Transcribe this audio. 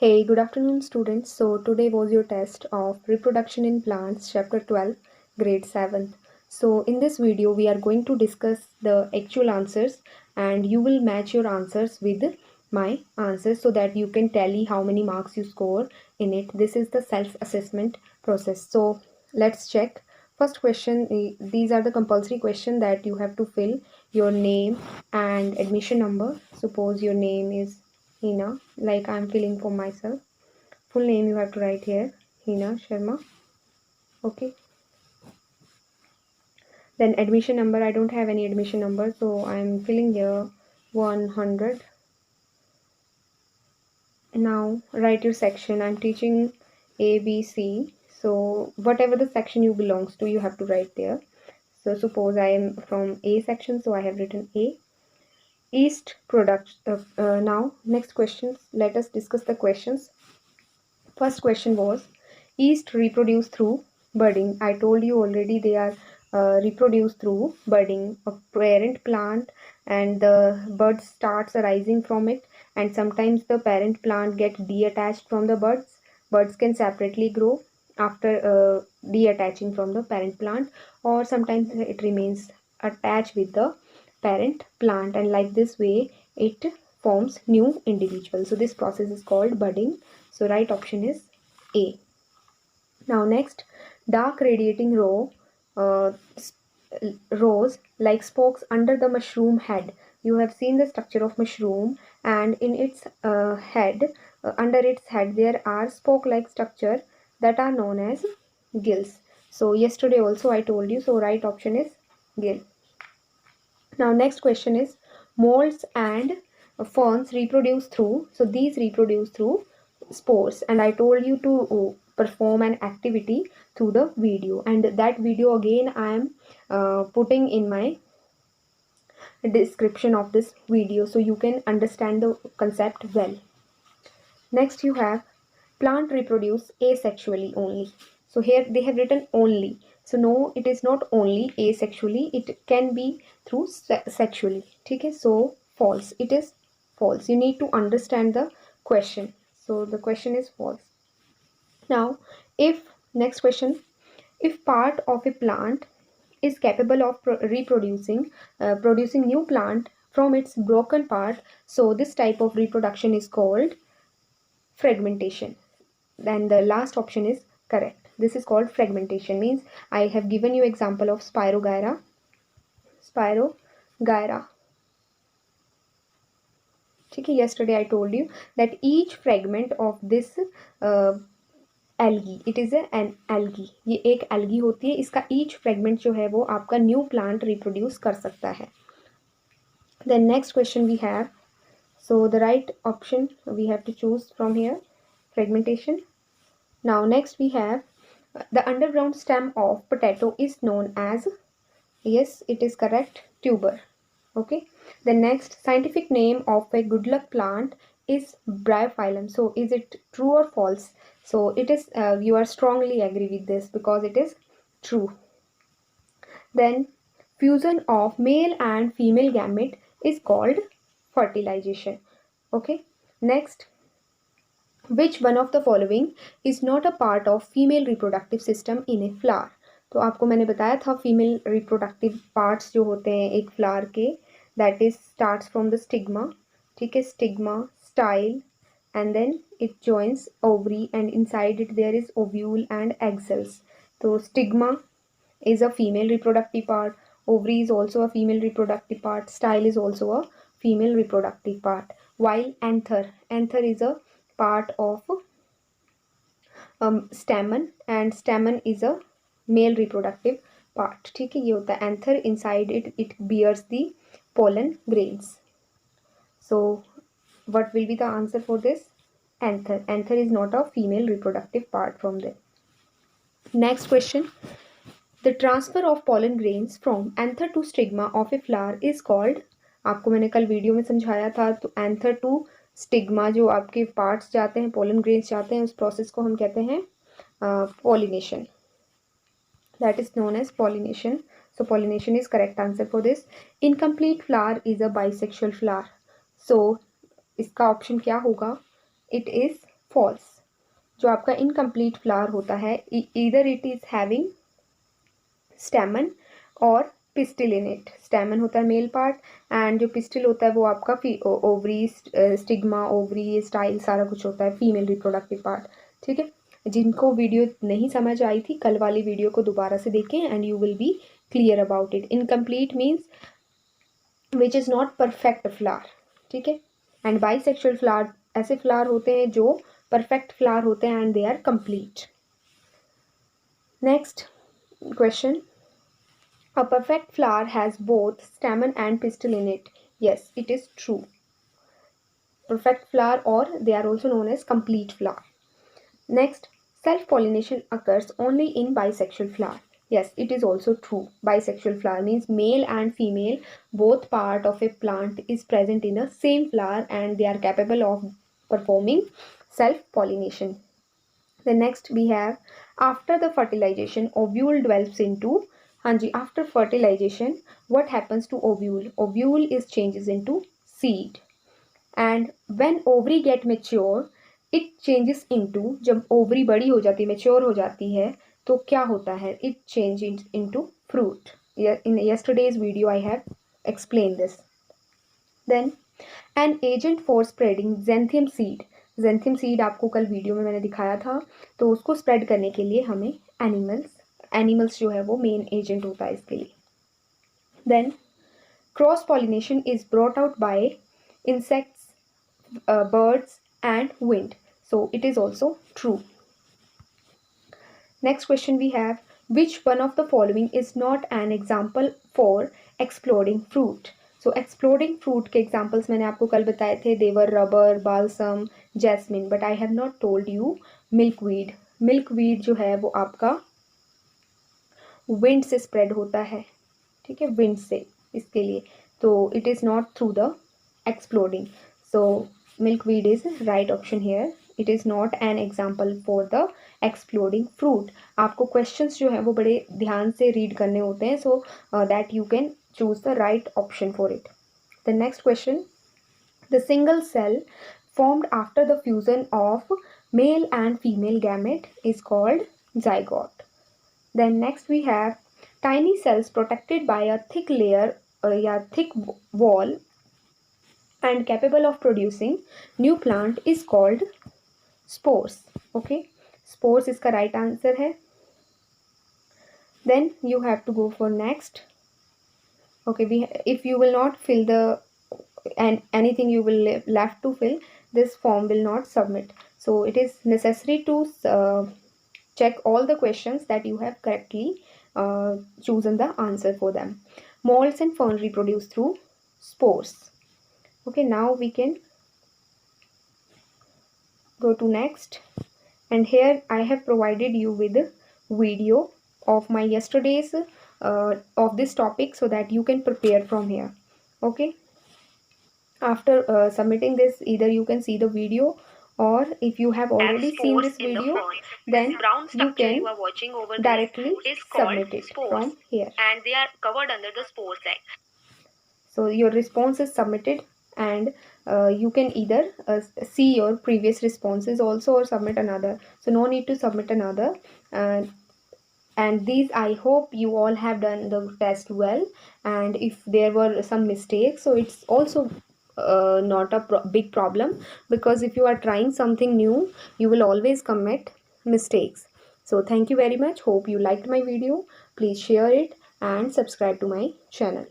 Hey, good afternoon, students. So, today was your test of Reproduction in Plants, Chapter 12, Grade 7th. So, in this video, we are going to discuss the actual answers and you will match your answers with my answers so that you can tally how many marks you score in it. This is the self-assessment process. So, let's check. First question, these are the compulsory questions that you have to fill your name and admission number. Suppose your name is Hina, like I'm filling for myself. Full name you have to write here, Hina Sharma. Okay. Then admission number, I don't have any admission number, so I'm filling here 100. Now write your section. I'm teaching A, B, C. So whatever the section you belongs to, you have to write there. So suppose I am from A section, so I have written A. Yeast product. Now next questions. Let us discuss the questions. First question was, yeast reproduce through budding. I told you already they are reproduced through budding. A parent plant and the bud starts arising from it, and sometimes the parent plant gets detached from the buds. Buds can separately grow after detaching from the parent plant, or sometimes it remains attached with the parent plant, and like this way it forms new individuals. So this process is called budding. So right option is A. Now next, dark radiating uh, rows like spokes under the mushroom head. You have seen the structure of mushroom, and in its head, under its head, there are spoke-like structure that are known as gills. So yesterday also I told you. So right option is gill. Now next question is, molds and ferns reproduce through, so these reproduce through spores, and I told you to perform an activity through the video, and that video again I am putting in my description of this video so you can understand the concept well. Next you have, plant reproduce asexually only. So here they have written only. So no, it is not only asexually, it can be through sexually. Okay, so false. It is false. You need to understand the question. So the question is false. Now, if next question, if part of a plant is capable of reproducing, producing new plant from its broken part, so this type of reproduction is called fragmentation. Then the last option is correct. This is called fragmentation. Means I have given you example of Spirogyra. Okay, yesterday I told you that each fragment of this algae, it is an algae. ये एक algae होती है. इसका each fragment जो है वो आपका new plant reproduce कर सकता है. Then next question we have. So the right option we have to choose from here, fragmentation. Now next we have, the underground stem of potato is known as, yes, it is correct, tuber. Okay. The next scientific name of a good luck plant is Bryophyllum. So is it true or false? So it is, you are strongly agree with this because it is true. Then fusion of male and female gamete is called fertilization. Okay. Next, which one of the following is not a part of female reproductive system in a flower? तो आपको मैंने बताया था female reproductive parts जो होते हैं एक flower के, that is starts from the stigma. ठीक है, stigma, style, and then it joins ovary, and inside it there is ovule and egg cells. So stigma is a female reproductive part, ovary is also a female reproductive part, style is also a female reproductive part, while anther is a part of stamen, and stamen is a male reproductive part. ठीक है, ये होता है anther. Inside it bears the pollen grains. So what will be the answer for this? Anther is not a female reproductive part from there. Next question, the transfer of pollen grains from anther to stigma of a flower is called, आपको मैंने कल video में समझाया था, तो anther to stigma जो आपके parts जाते हैं, pollen grains जाते हैं, उस प्रोसेस को हम कहते हैं pollination. That is known as pollination. So pollination is correct answer for this. Incomplete flower is a bisexual flower. So इसका ऑप्शन क्या होगा? It is false. जो आपका इनकम्प्लीट फ्लावर होता है, either it is having stamen और pistil in it. Stamen होता है मेल पार्ट एंड जो पिस्टिल होता है वो आपका ओवरी, स्टिग्मा, ओवरी, स्टाइल सारा कुछ होता है, फीमेल रिप्रोडक्टिव पार्ट। ठीक है, जिनको वीडियो नहीं समझ आई थी, कल वाली वीडियो को दोबारा से देखें and you will be clear about it. Incomplete means which is not perfect flower. ठीक है, एंड बाइसेक्सुअल फ्लावर ऐसे फ्लावर होते हैं जो परफेक्ट फ्लावर होते हैं and they are complete. Next question, a perfect flower has both stamen and pistil in it. Yes, it is true. Perfect flower, or they are also known as complete flower. Next, self-pollination occurs only in bisexual flower. Yes, it is also true. Bisexual flower means male and female, both part of a plant is present in the same flower and they are capable of performing self-pollination. The next we have, after the fertilization, ovule develops into, Hanji, after fertilization, what happens to ovule? Ovule is changes into seed. And when ovary get mature, it changes into, जब ovary बड़ी हो जाती है, mature हो जाती है, तो क्या होता है? It changes into fruit. In yesterday's video I have explained this. Then an agent for spreading xanthium seed. xanthium seed आपको कल वीडियो में मैंने दिखाया था, तो उसको स्प्रेड करने के लिए हमें एनिमल्स जो है वो मेन एजेंट होता है इसके लिए. Then cross pollination is brought out by insects, birds and wind. So it is also true. Next question we have, which one of the following is not an example for exploding fruit? So exploding fruit के examples मैंने आपको कल बताए थे, they were rubber, balsam, jasmine, but I have not told you milkweed. milkweed जो है वो आपका wind से spread होता है, ठीक है, wind से, इसके लिए तो it is not through the exploding. So milkweed is right option here. It is not an example for the exploding fruit. आपको questions जो है वो बड़े ध्यान से read करने होते हैं, so that you can choose the right option for it. The next question, the single cell formed after the fusion of male and female gamete is called zygote. Then next we have tiny cells protected by a thick layer या thick wall and capable of producing new plant is called spores. Okay, spores इसका right answer है. Then you have to go for next. Okay, if you will not fill the and anything you will left to fill, this form will not submit. So it is necessary to check all the questions that you have correctly chosen the answer for them. Molds and fern reproduce through spores. Okay, now we can go to next, and here I have provided you with a video of my yesterday's of this topic so that you can prepare from here. Okay, after submitting this, either you can see the video, or if you have already seen this video, then you can directly submit it from here, and they are covered under the spores tag. So your response is submitted, and you can either see your previous responses also or submit another. So no need to submit another. And these, I hope you all have done the test well, and if there were some mistakes, so it's also not a big problem, because if you are trying something new, you will always commit mistakes. So thank you very much. Hope you liked my video. Please share it and subscribe to my channel.